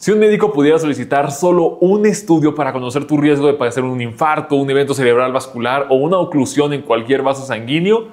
Si un médico pudiera solicitar solo un estudio para conocer tu riesgo de padecer un infarto, un evento cerebral vascular o una oclusión en cualquier vaso sanguíneo,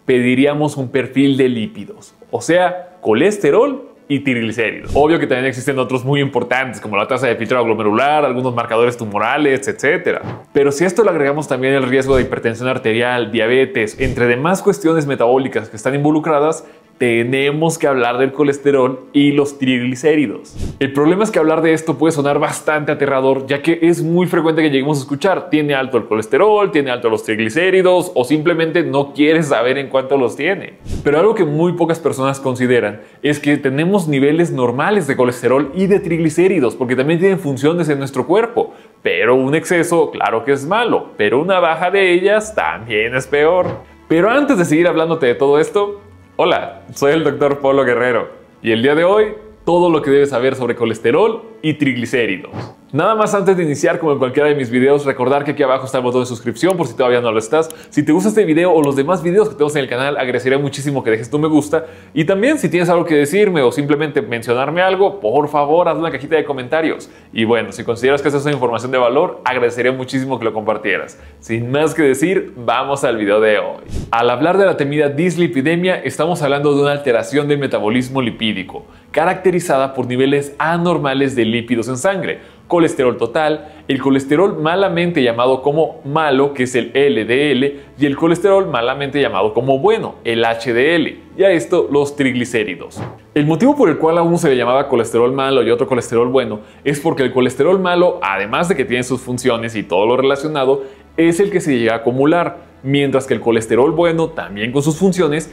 pediríamos un perfil de lípidos, o sea, colesterol y triglicéridos. Obvio que también existen otros muy importantes como la tasa de filtrado glomerular, algunos marcadores tumorales, etc. Pero si a esto le agregamos también el riesgo de hipertensión arterial, diabetes, entre demás cuestiones metabólicas que están involucradas, tenemos que hablar del colesterol y los triglicéridos. El problema es que hablar de esto puede sonar bastante aterrador, ya que es muy frecuente que lleguemos a escuchar tiene alto el colesterol, tiene alto los triglicéridos o simplemente no quieres saber en cuánto los tiene. Pero algo que muy pocas personas consideran es que tenemos niveles normales de colesterol y de triglicéridos, porque también tienen funciones en nuestro cuerpo. Pero un exceso, claro que es malo, pero una baja de ellas también es peor. Pero antes de seguir hablándote de todo esto, hola, soy el Dr. Polo Guerrero y el día de hoy todo lo que debes saber sobre colesterol y triglicéridos. Nada más antes de iniciar, como en cualquiera de mis videos, recordar que aquí abajo está el botón de suscripción por si todavía no lo estás. Si te gusta este video o los demás videos que tenemos en el canal, agradecería muchísimo que dejes tu me gusta. Y también si tienes algo que decirme o simplemente mencionarme algo, por favor haz una cajita de comentarios. Y bueno, si consideras que esa es una información de valor, agradecería muchísimo que lo compartieras. Sin más que decir, vamos al video de hoy. Al hablar de la temida dislipidemia, estamos hablando de una alteración del metabolismo lipídico, caracterizada por niveles anormales de lípidos en sangre, colesterol total, el colesterol malamente llamado como malo, que es el LDL, y el colesterol malamente llamado como bueno, el HDL, y a esto los triglicéridos. El motivo por el cual a uno se le llamaba colesterol malo y otro colesterol bueno es porque el colesterol malo, además de que tiene sus funciones y todo lo relacionado, es el que se llega a acumular, mientras que el colesterol bueno, también con sus funciones,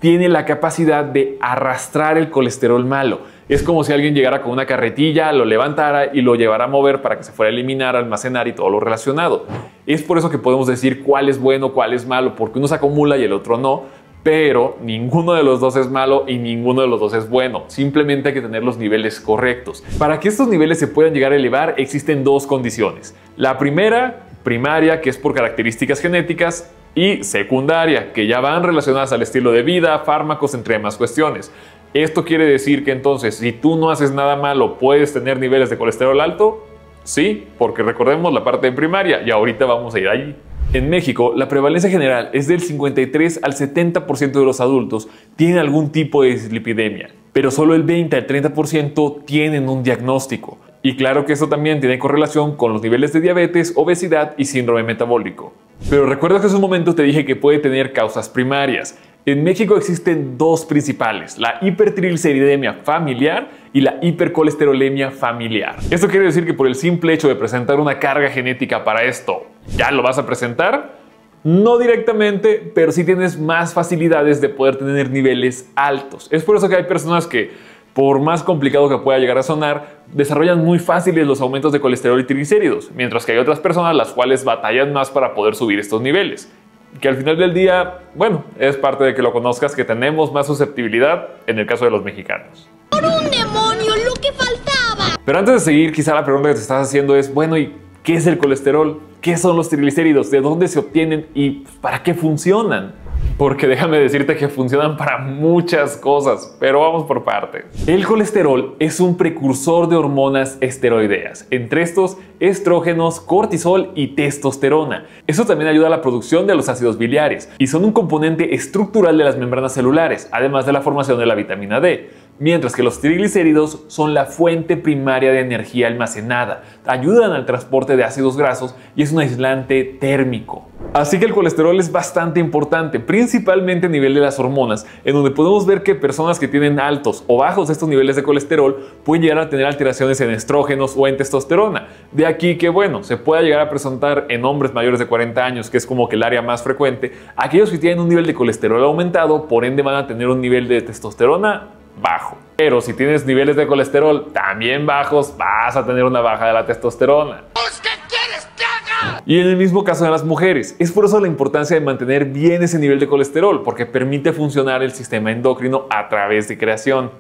tiene la capacidad de arrastrar el colesterol malo. Es como si alguien llegara con una carretilla, lo levantara y lo llevara a mover para que se fuera a eliminar, almacenar y todo lo relacionado. Es por eso que podemos decir cuál es bueno, cuál es malo, porque uno se acumula y el otro no, pero ninguno de los dos es malo y ninguno de los dos es bueno. Simplemente hay que tener los niveles correctos. Para que estos niveles se puedan llegar a elevar, existen dos condiciones. La primera, primaria, que es por características genéticas, y secundaria, que ya van relacionadas al estilo de vida, fármacos, entre demás cuestiones. Esto quiere decir que entonces, si tú no haces nada malo, ¿puedes tener niveles de colesterol alto? Sí, porque recordemos la parte de primaria y ahorita vamos a ir allí. En México, la prevalencia general es del 53 al 70% de los adultos tienen algún tipo de dislipidemia, pero solo el 20 al 30% tienen un diagnóstico. Y claro que esto también tiene correlación con los niveles de diabetes, obesidad y síndrome metabólico. Pero recuerda que hace un momento te dije que puede tener causas primarias. En México existen dos principales, la hipertrigliceridemia familiar y la hipercolesterolemia familiar. Esto quiere decir que por el simple hecho de presentar una carga genética para esto, ¿ya lo vas a presentar? No directamente, pero sí tienes más facilidades de poder tener niveles altos. Es por eso que hay personas que, por más complicado que pueda llegar a sonar, desarrollan muy fáciles los aumentos de colesterol y triglicéridos, mientras que hay otras personas las cuales batallan más para poder subir estos niveles. Que al final del día, bueno, es parte de que lo conozcas, que tenemos más susceptibilidad en el caso de los mexicanos. ¡Por un demonio, lo que faltaba! Pero antes de seguir, quizá la pregunta que te estás haciendo es, bueno, ¿y qué es el colesterol? ¿Qué son los triglicéridos? ¿De dónde se obtienen? ¿Y para qué funcionan? Porque déjame decirte que funcionan para muchas cosas, pero vamos por partes. El colesterol es un precursor de hormonas esteroideas, entre estos estrógenos, cortisol y testosterona. Eso también ayuda a la producción de los ácidos biliares y son un componente estructural de las membranas celulares, además de la formación de la vitamina D. Mientras que los triglicéridos son la fuente primaria de energía almacenada, ayudan al transporte de ácidos grasos y es un aislante térmico. Así que el colesterol es bastante importante, principalmente a nivel de las hormonas, en donde podemos ver que personas que tienen altos o bajos estos niveles de colesterol pueden llegar a tener alteraciones en estrógenos o en testosterona. De aquí que, bueno, se pueda llegar a presentar en hombres mayores de 40 años, que es como que el área más frecuente, aquellos que tienen un nivel de colesterol aumentado, por ende van a tener un nivel de testosterona bajo. Pero si tienes niveles de colesterol también bajos, vas a tener una baja de la testosterona. ¿Qué quieres que haga? Y en el mismo caso de las mujeres, es por eso la importancia de mantener bien ese nivel de colesterol, porque permite funcionar el sistema endocrino a través de creación.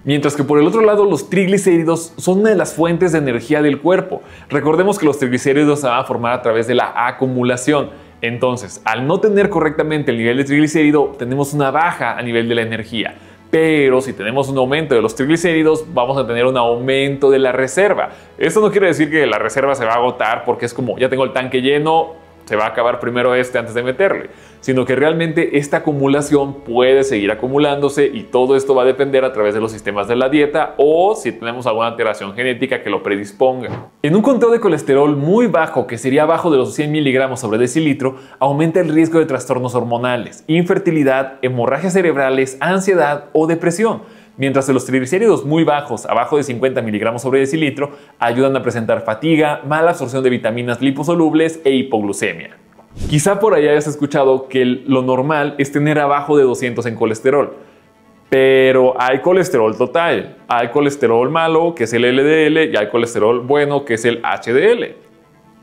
Mientras que por el otro lado, los triglicéridos son una de las fuentes de energía del cuerpo. Recordemos que los triglicéridos se van a formar a través de la acumulación. Entonces, al no tener correctamente el nivel de triglicérido, tenemos una baja a nivel de la energía. Pero si tenemos un aumento de los triglicéridos, vamos a tener un aumento de la reserva. Esto no quiere decir que la reserva se va a agotar porque es como, ya tengo el tanque lleno, se va a acabar primero este antes de meterle, sino que realmente esta acumulación puede seguir acumulándose y todo esto va a depender a través de los sistemas de la dieta o si tenemos alguna alteración genética que lo predisponga. En un conteo de colesterol muy bajo, que sería abajo de los 100 miligramos sobre decilitro, aumenta el riesgo de trastornos hormonales, infertilidad, hemorragias cerebrales, ansiedad o depresión. Mientras que los triglicéridos muy bajos, abajo de 50 miligramos sobre decilitro, ayudan a presentar fatiga, mala absorción de vitaminas liposolubles e hipoglucemia. Quizá por ahí hayas escuchado que lo normal es tener abajo de 200 en colesterol, pero hay colesterol total, hay colesterol malo, que es el LDL, y hay colesterol bueno, que es el HDL.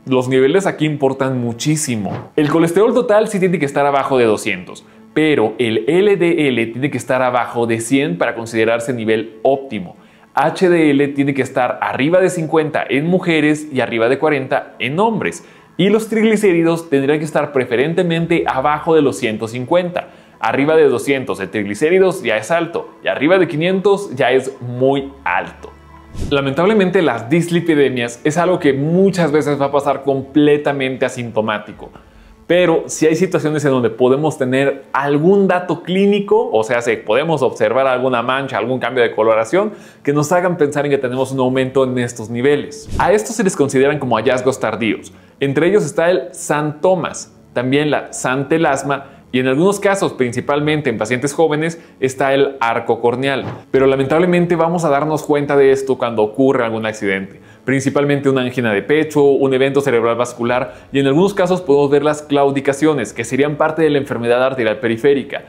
Los niveles aquí importan muchísimo. El colesterol total sí tiene que estar abajo de 200. Pero el LDL tiene que estar abajo de 100 para considerarse nivel óptimo. HDL tiene que estar arriba de 50 en mujeres y arriba de 40 en hombres. Y los triglicéridos tendrían que estar preferentemente abajo de los 150. Arriba de 200 el triglicéridos ya es alto y arriba de 500 ya es muy alto. Lamentablemente las dislipidemias es algo que muchas veces va a pasar completamente asintomático. Pero si hay situaciones en donde podemos tener algún dato clínico, o sea, si podemos observar alguna mancha, algún cambio de coloración, que nos hagan pensar en que tenemos un aumento en estos niveles. A estos se les consideran como hallazgos tardíos. Entre ellos está el xantomas, también la xantelasma y en algunos casos, principalmente en pacientes jóvenes, está el arco corneal. Pero lamentablemente vamos a darnos cuenta de esto cuando ocurre algún accidente. Principalmente una angina de pecho, un evento cerebral vascular y en algunos casos podemos ver las claudicaciones, que serían parte de la enfermedad arterial periférica.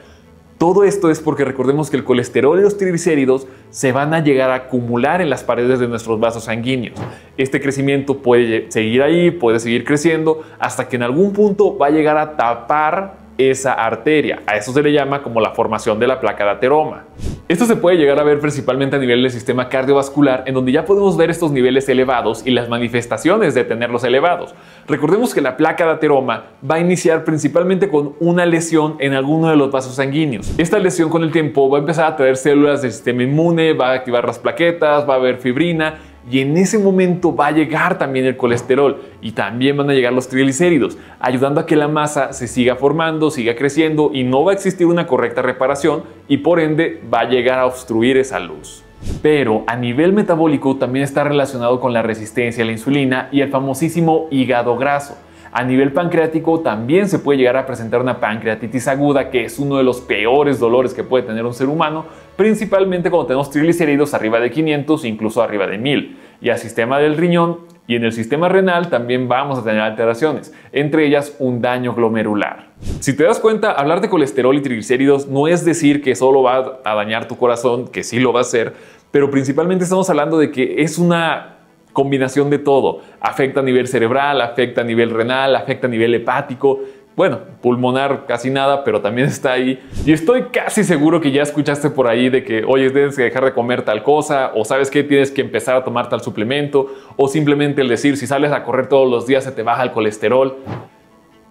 Todo esto es porque recordemos que el colesterol y los triglicéridos se van a llegar a acumular en las paredes de nuestros vasos sanguíneos. Este crecimiento puede seguir ahí, puede seguir creciendo, hasta que en algún punto va a llegar a tapar esa arteria. A eso se le llama como la formación de la placa de ateroma. Esto se puede llegar a ver principalmente a nivel del sistema cardiovascular, en donde ya podemos ver estos niveles elevados y las manifestaciones de tenerlos elevados. Recordemos que la placa de ateroma va a iniciar principalmente con una lesión en alguno de los vasos sanguíneos. Esta lesión con el tiempo va a empezar a traer células del sistema inmune, va a activar las plaquetas, va a haber fibrina, y en ese momento va a llegar también el colesterol y también van a llegar los triglicéridos, ayudando a que la masa se siga formando, siga creciendo y no va a existir una correcta reparación y por ende va a llegar a obstruir esa luz. Pero a nivel metabólico también está relacionado con la resistencia a la insulina y el famosísimo hígado graso. A nivel pancreático también se puede llegar a presentar una pancreatitis aguda, que es uno de los peores dolores que puede tener un ser humano, principalmente cuando tenemos triglicéridos arriba de 500 e incluso arriba de 1000. Y al sistema del riñón y en el sistema renal también vamos a tener alteraciones, entre ellas un daño glomerular. Si te das cuenta, hablar de colesterol y triglicéridos no es decir que solo va a dañar tu corazón, que sí lo va a hacer, pero principalmente estamos hablando de que es una combinación de todo. Afecta a nivel cerebral, afecta a nivel renal, afecta a nivel hepático. Bueno, pulmonar casi nada, pero también está ahí. Y estoy casi seguro que ya escuchaste por ahí de que, oye, tienes que dejar de comer tal cosa, o sabes que tienes que empezar a tomar tal suplemento, o simplemente el decir, si sales a correr todos los días se te baja el colesterol.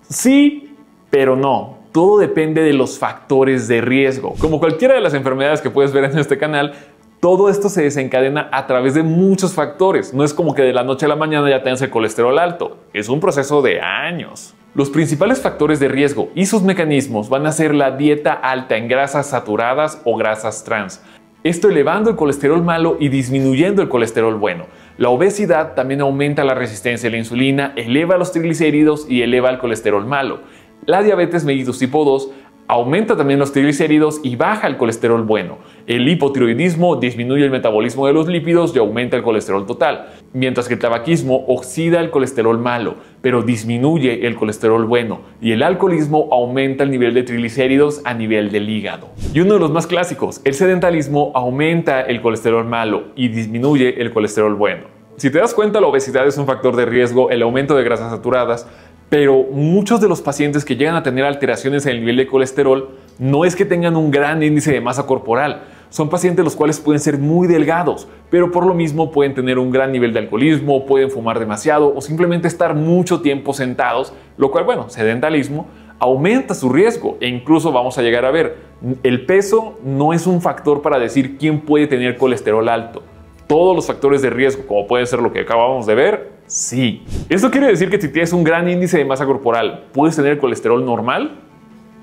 Sí, pero no. Todo depende de los factores de riesgo. Como cualquiera de las enfermedades que puedes ver en este canal, todo esto se desencadena a través de muchos factores. No es como que de la noche a la mañana ya tengas el colesterol alto. Es un proceso de años. Los principales factores de riesgo y sus mecanismos van a ser la dieta alta en grasas saturadas o grasas trans. Esto elevando el colesterol malo y disminuyendo el colesterol bueno. La obesidad también aumenta la resistencia a la insulina, eleva los triglicéridos y eleva el colesterol malo. La diabetes mellitus tipo 2 aumenta también los triglicéridos y baja el colesterol bueno. El hipotiroidismo disminuye el metabolismo de los lípidos y aumenta el colesterol total, mientras que el tabaquismo oxida el colesterol malo, pero disminuye el colesterol bueno, y el alcoholismo aumenta el nivel de triglicéridos a nivel del hígado. Y uno de los más clásicos, el sedentarismo aumenta el colesterol malo y disminuye el colesterol bueno. Si te das cuenta, la obesidad es un factor de riesgo, el aumento de grasas saturadas, pero muchos de los pacientes que llegan a tener alteraciones en el nivel de colesterol no es que tengan un gran índice de masa corporal. Son pacientes los cuales pueden ser muy delgados, pero por lo mismo pueden tener un gran nivel de alcoholismo, pueden fumar demasiado o simplemente estar mucho tiempo sentados, lo cual, bueno, sedentarismo, aumenta su riesgo e incluso vamos a llegar a ver, el peso no es un factor para decir quién puede tener colesterol alto. Todos los factores de riesgo, como puede ser lo que acabamos de ver, sí. ¿Esto quiere decir que si tienes un gran índice de masa corporal, puedes tener colesterol normal?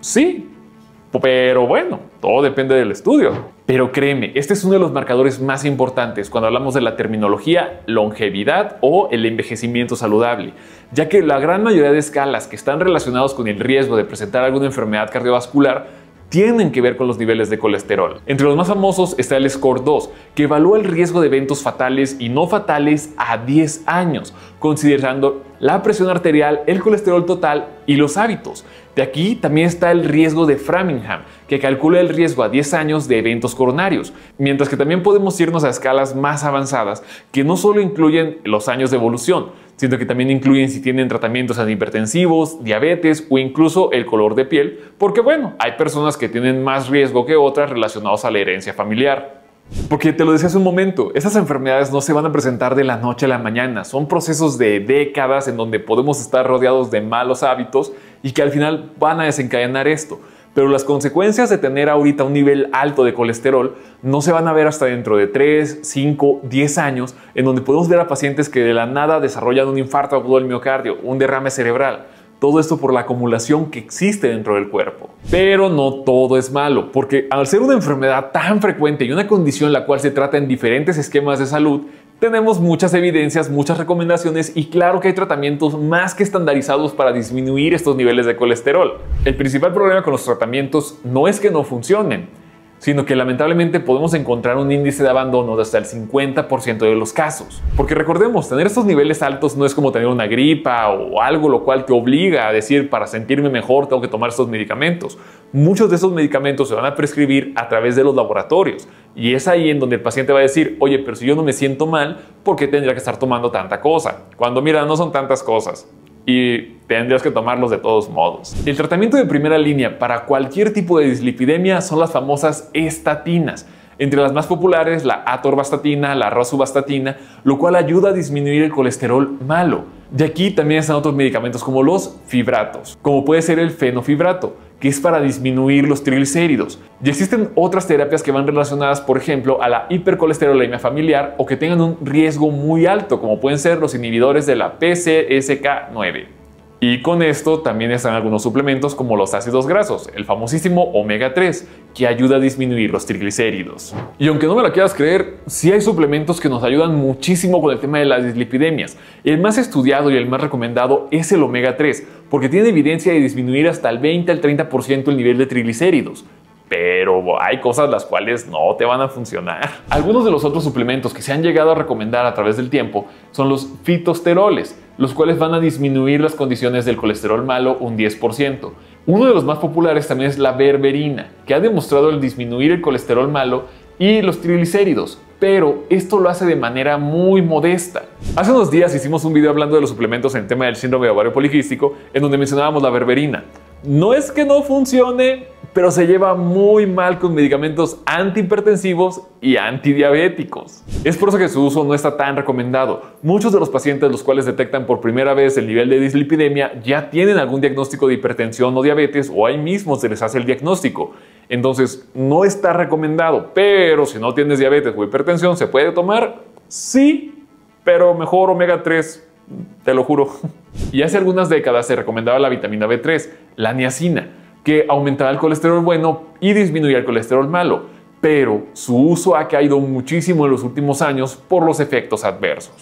Sí. Pero bueno, todo depende del estudio. Pero créeme, este es uno de los marcadores más importantes cuando hablamos de la terminología longevidad o el envejecimiento saludable, ya que la gran mayoría de escalas que están relacionados con el riesgo de presentar alguna enfermedad cardiovascular tienen que ver con los niveles de colesterol. Entre los más famosos está el SCORE-2, que evalúa el riesgo de eventos fatales y no fatales a 10 años, considerando la presión arterial, el colesterol total y los hábitos. De aquí también está el riesgo de Framingham, que calcula el riesgo a 10 años de eventos coronarios, mientras que también podemos irnos a escalas más avanzadas que no solo incluyen los años de evolución, sino que también incluyen si tienen tratamientos antihipertensivos, diabetes o incluso el color de piel, porque bueno, hay personas que tienen más riesgo que otras relacionados a la herencia familiar. Porque te lo decía hace un momento, esas enfermedades no se van a presentar de la noche a la mañana, son procesos de décadas en donde podemos estar rodeados de malos hábitos y que al final van a desencadenar esto. Pero las consecuencias de tener ahorita un nivel alto de colesterol no se van a ver hasta dentro de 3, 5, 10 años, en donde podemos ver a pacientes que de la nada desarrollan un infarto agudo del miocardio, un derrame cerebral. Todo esto por la acumulación que existe dentro del cuerpo. Pero no todo es malo, porque al ser una enfermedad tan frecuente y una condición la cual se trata en diferentes esquemas de salud, tenemos muchas evidencias, muchas recomendaciones y claro que hay tratamientos más que estandarizados para disminuir estos niveles de colesterol. El principal problema con los tratamientos no es que no funcionen, sino que lamentablemente podemos encontrar un índice de abandono de hasta el 50% de los casos. Porque recordemos, tener estos niveles altos no es como tener una gripa o algo lo cual te obliga a decir para sentirme mejor tengo que tomar estos medicamentos. Muchos de estos medicamentos se van a prescribir a través de los laboratorios y es ahí en donde el paciente va a decir, oye, pero si yo no me siento mal, ¿por qué tendría que estar tomando tanta cosa? Cuando mira, no son tantas cosas. Y tendrías que tomarlos de todos modos. El tratamiento de primera línea para cualquier tipo de dislipidemia son las famosas estatinas. Entre las más populares, la atorvastatina, la rosuvastatina, lo cual ayuda a disminuir el colesterol malo. De aquí también están otros medicamentos como los fibratos, como puede ser el fenofibrato, que es para disminuir los triglicéridos. Y existen otras terapias que van relacionadas, por ejemplo, a la hipercolesterolemia familiar o que tengan un riesgo muy alto, como pueden ser los inhibidores de la PCSK9. Y con esto también están algunos suplementos como los ácidos grasos, el famosísimo omega 3, que ayuda a disminuir los triglicéridos. Y aunque no me lo quieras creer, sí hay suplementos que nos ayudan muchísimo con el tema de las dislipidemias. El más estudiado y el más recomendado es el omega 3, porque tiene evidencia de disminuir hasta el 20 al 30% el nivel de triglicéridos. Pero hay cosas las cuales no te van a funcionar. Algunos de los otros suplementos que se han llegado a recomendar a través del tiempo son los fitosteroles, los cuales van a disminuir las condiciones del colesterol malo un 10%. Uno de los más populares también es la berberina, que ha demostrado el disminuir el colesterol malo y los triglicéridos, pero esto lo hace de manera muy modesta. Hace unos días hicimos un video hablando de los suplementos en tema del síndrome de ovario poliquístico, en donde mencionábamos la berberina. No es que no funcione, pero se lleva muy mal con medicamentos antihipertensivos y antidiabéticos. Es por eso que su uso no está tan recomendado. Muchos de los pacientes los cuales detectan por primera vez el nivel de dislipidemia ya tienen algún diagnóstico de hipertensión o diabetes o ahí mismo se les hace el diagnóstico. Entonces no está recomendado, pero si no tienes diabetes o hipertensión, ¿se puede tomar? Sí, pero mejor omega 3. Te lo juro. Y hace algunas décadas se recomendaba la vitamina B3, la niacina, que aumentaba el colesterol bueno y disminuía el colesterol malo, pero su uso ha caído muchísimo en los últimos años por los efectos adversos.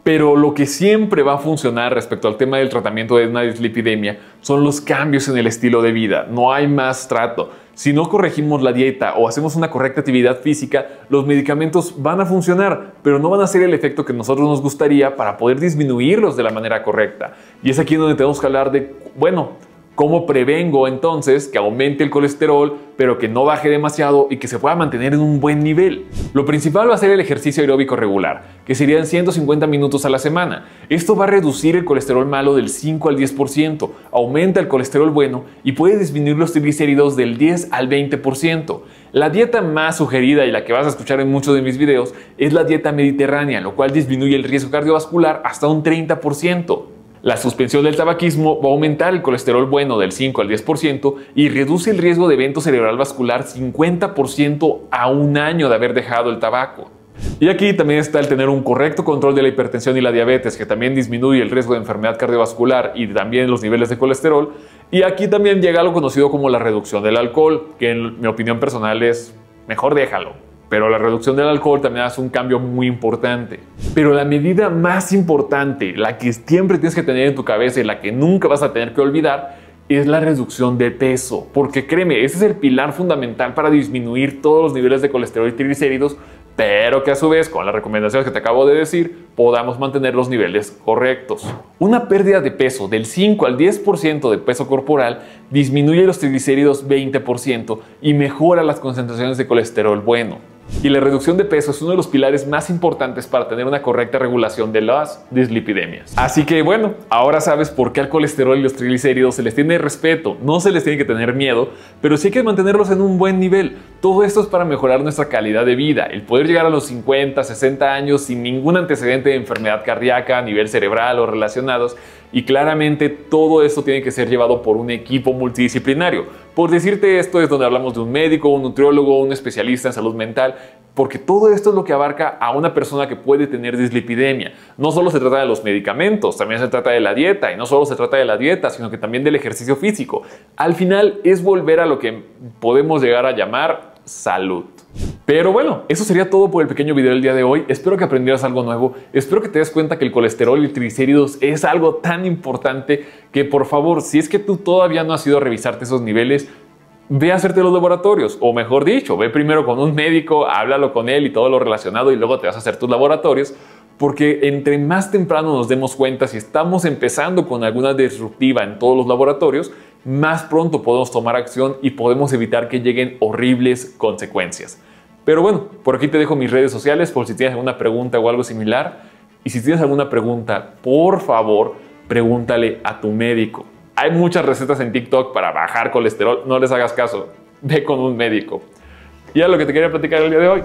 Pero lo que siempre va a funcionar respecto al tema del tratamiento de una dislipidemia son los cambios en el estilo de vida. No hay más trato. Si no corregimos la dieta o hacemos una correcta actividad física, los medicamentos van a funcionar, pero no van a hacer el efecto que nosotros nos gustaría para poder disminuirlos de la manera correcta. Y es aquí donde tenemos que hablar de, bueno, ¿cómo prevengo entonces que aumente el colesterol, pero que no baje demasiado y que se pueda mantener en un buen nivel? Lo principal va a ser el ejercicio aeróbico regular, que serían 150 minutos a la semana. Esto va a reducir el colesterol malo del 5 al 10%, aumenta el colesterol bueno y puede disminuir los triglicéridos del 10 al 20%. La dieta más sugerida y la que vas a escuchar en muchos de mis videos es la dieta mediterránea, lo cual disminuye el riesgo cardiovascular hasta un 30%. La suspensión del tabaquismo va a aumentar el colesterol bueno del 5 al 10% y reduce el riesgo de evento cerebral vascular 50% a un año de haber dejado el tabaco. Y aquí también está el tener un correcto control de la hipertensión y la diabetes, que también disminuye el riesgo de enfermedad cardiovascular y también los niveles de colesterol. Y aquí también llega lo conocido como la reducción del alcohol, que en mi opinión personal es mejor déjalo. Pero la reducción del alcohol también hace un cambio muy importante. Pero la medida más importante, la que siempre tienes que tener en tu cabeza y la que nunca vas a tener que olvidar, es la reducción de peso. Porque créeme, ese es el pilar fundamental para disminuir todos los niveles de colesterol y triglicéridos, pero que a su vez, con las recomendaciones que te acabo de decir, podamos mantener los niveles correctos. Una pérdida de peso del 5 al 10% de peso corporal disminuye los triglicéridos 20% y mejora las concentraciones de colesterol bueno. Y la reducción de peso es uno de los pilares más importantes para tener una correcta regulación de las dislipidemias. Así que bueno, ahora sabes por qué al colesterol y los triglicéridos se les tiene respeto, no se les tiene que tener miedo, pero sí hay que mantenerlos en un buen nivel. Todo esto es para mejorar nuestra calidad de vida, el poder llegar a los 50, 60 años sin ningún antecedente de enfermedad cardíaca a nivel cerebral o relacionados. Y claramente todo esto tiene que ser llevado por un equipo multidisciplinario. Por decirte esto es donde hablamos de un médico, un nutriólogo, un especialista en salud mental, porque todo esto es lo que abarca a una persona que puede tener dislipidemia. No solo se trata de los medicamentos, también se trata de la dieta, y no solo se trata de la dieta, sino que también del ejercicio físico. Al final es volver a lo que podemos llegar a llamar salud. Pero bueno, eso sería todo por el pequeño video del día de hoy. Espero que aprendieras algo nuevo. Espero que te des cuenta que el colesterol y el triglicéridos es algo tan importante que, por favor, si es que tú todavía no has ido a revisarte esos niveles, ve a hacerte los laboratorios. O mejor dicho, ve primero con un médico, háblalo con él y todo lo relacionado y luego te vas a hacer tus laboratorios. Porque entre más temprano nos demos cuenta si estamos empezando con alguna disruptiva en todos los laboratorios, más pronto podemos tomar acción y podemos evitar que lleguen horribles consecuencias. Pero bueno, por aquí te dejo mis redes sociales por si tienes alguna pregunta o algo similar. Y si tienes alguna pregunta, por favor, pregúntale a tu médico. Hay muchas recetas en TikTok para bajar colesterol, no les hagas caso, ve con un médico. Y es lo que te quería platicar el día de hoy.